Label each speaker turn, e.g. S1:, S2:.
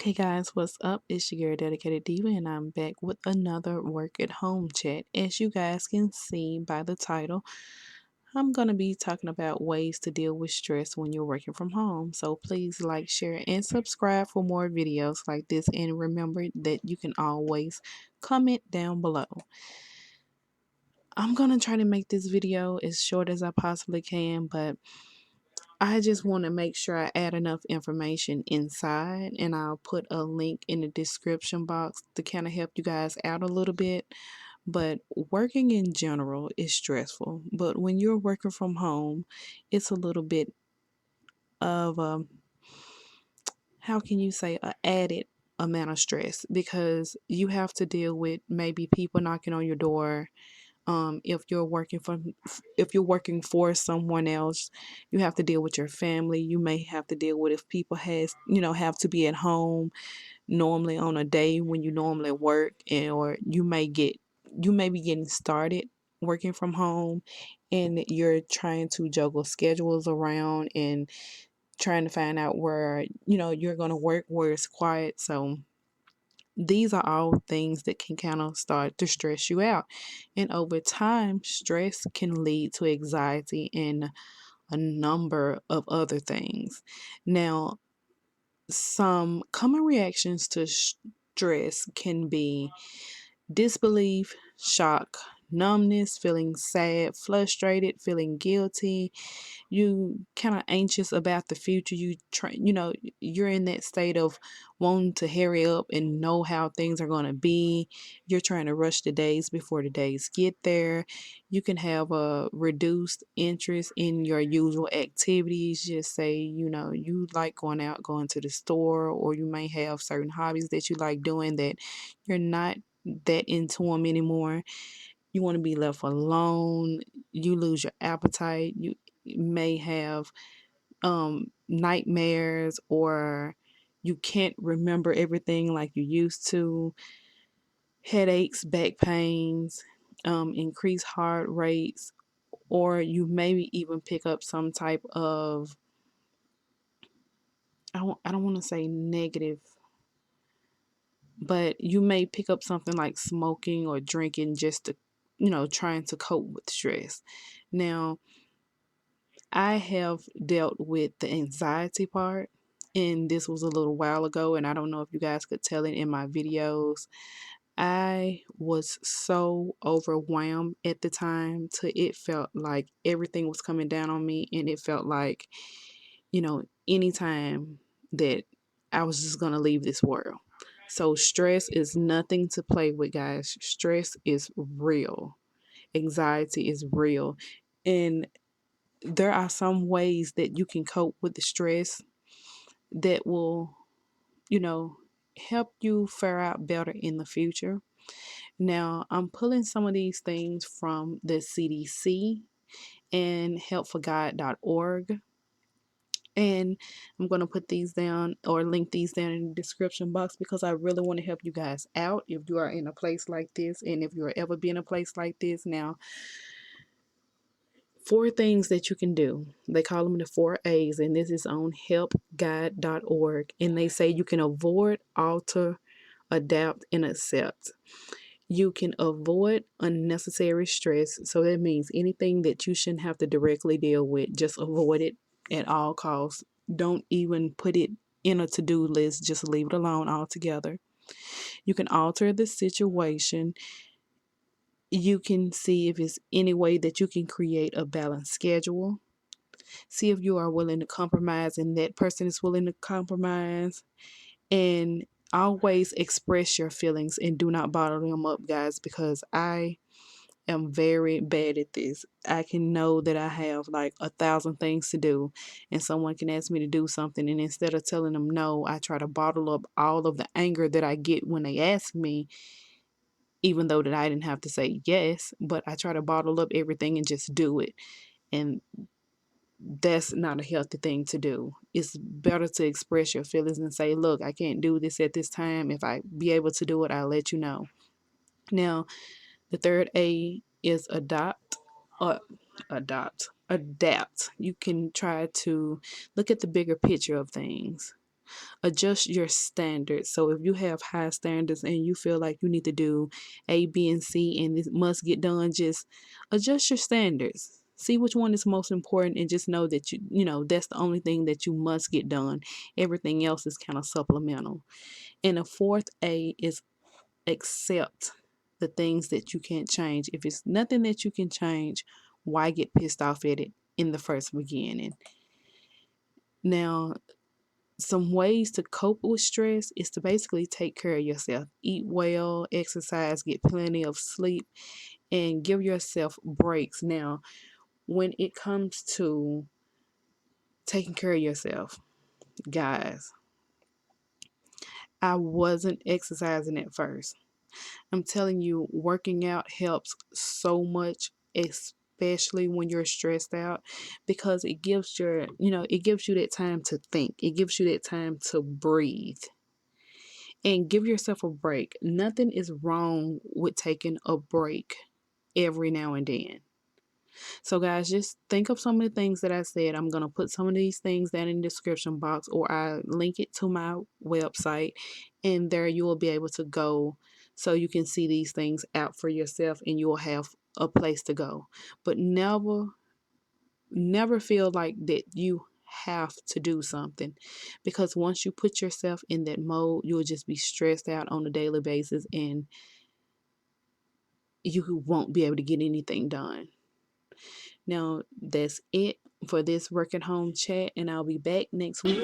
S1: Hey guys, what's up? It's your girl Dedicated Diva, and I'm back with another work at home chat. As you guys can see by the title, I'm going to be talking about ways to deal with stress when you're working from home. So please like, share, and subscribe for more videos like this. And remember that you can always comment down below. I'm going to try to make this video as short as I possibly can, but I just want to make sure I add enough information inside, and I'll put a link in the description box to kind of help you guys out a little bit. But working in general is stressful, but when you're working from home, it's a little bit of a, how can you say, a added amount of stress because you have to deal with maybe people knocking on your door. If you're working for someone else, you have to deal with your family. You may have to deal with if people have to be at home normally on a day when you normally work, or you may be getting started working from home, and you're trying to juggle schedules around and trying to find out where you're going to work where it's quiet. So these are all things that can kind of start to stress you out. And over time, stress can lead to anxiety and a number of other things. Now, some common reactions to stress can be disbelief, shock, numbness, feeling sad, frustrated, feeling guilty. You kind of anxious about the future. You're in that state of wanting to hurry up and know how things are going to be. You're trying to rush the days before the days get there. You can have a reduced interest in your usual activities. Just say, you like going to the store, or you may have certain hobbies that you like doing that you're not that into them anymore. You want to be left alone. You lose your appetite. You may have nightmares, or you can't remember everything like you used to. Headaches, back pains, increased heart rates, or you maybe even pick up some type of, I don't want to say negative, but you may pick up something like smoking or drinking just to, trying to cope with stress. Now, I have dealt with the anxiety part, and this was a little while ago, and I don't know if you guys could tell it in my videos. I was so overwhelmed at the time to it felt like everything was coming down on me, and it felt like, anytime that I was just going to leave this world. So stress is nothing to play with, guys. Stress is real. Anxiety is real. And there are some ways that you can cope with the stress that will, you know, help you fare out better in the future. Now, I'm pulling some of these things from the CDC and helpforgod.org. And I'm going to put these down or link these down in the description box because I really want to help you guys out if you are in a place like this, and if you're ever been in a place like this. Now, 4 things that you can do. They call them the 4 A's, and this is on helpguide.org. And they say you can avoid, alter, adapt, and accept. You can avoid unnecessary stress. So that means anything that you shouldn't have to directly deal with, just avoid it at all costs. Don't even put it in a to-do list. Just leave it alone altogether. You can alter the situation. You can see if it's any way that you can create a balanced schedule. See if you are willing to compromise and that person is willing to compromise. And always express your feelings and do not bottle them up, guys, because I am very bad at this. I can know that I have like 1,000 things to do, and someone can ask me to do something, and instead of telling them no, I try to bottle up all of the anger that I get when they ask me, even though that I didn't have to say yes, but I try to bottle up everything and just do it. And that's not a healthy thing to do. It's better to express your feelings and say, look, I can't do this at this time. If I be able to do it, I'll let you know. Now, the third A is adapt. You can try to look at the bigger picture of things. Adjust your standards. So if you have high standards and you feel like you need to do A, B, and C and this must get done, just adjust your standards. See which one is most important and just know that that's the only thing that you must get done. Everything else is kind of supplemental. And the fourth A is accept the things that you can't change. If it's nothing that you can change, why get pissed off at it in the first beginning? Now, some ways to cope with stress is to basically take care of yourself. Eat well, exercise, get plenty of sleep, and give yourself breaks. Now, when it comes to taking care of yourself, guys, I wasn't exercising at first. I'm telling you, working out helps so much, especially when you're stressed out, because it gives it gives you that time to think. It gives you that time to breathe and give yourself a break. Nothing is wrong with taking a break every now and then. So guys, just think of some of the things that I said. I'm going to put some of these things down in the description box, or I link it to my website, and there you will be able to go so you can see these things out for yourself and you will have a place to go. But never feel like that you have to do something, because once you put yourself in that mode, you'll just be stressed out on a daily basis and you won't be able to get anything done. Now, that's it for this work at home chat, and I'll be back next week.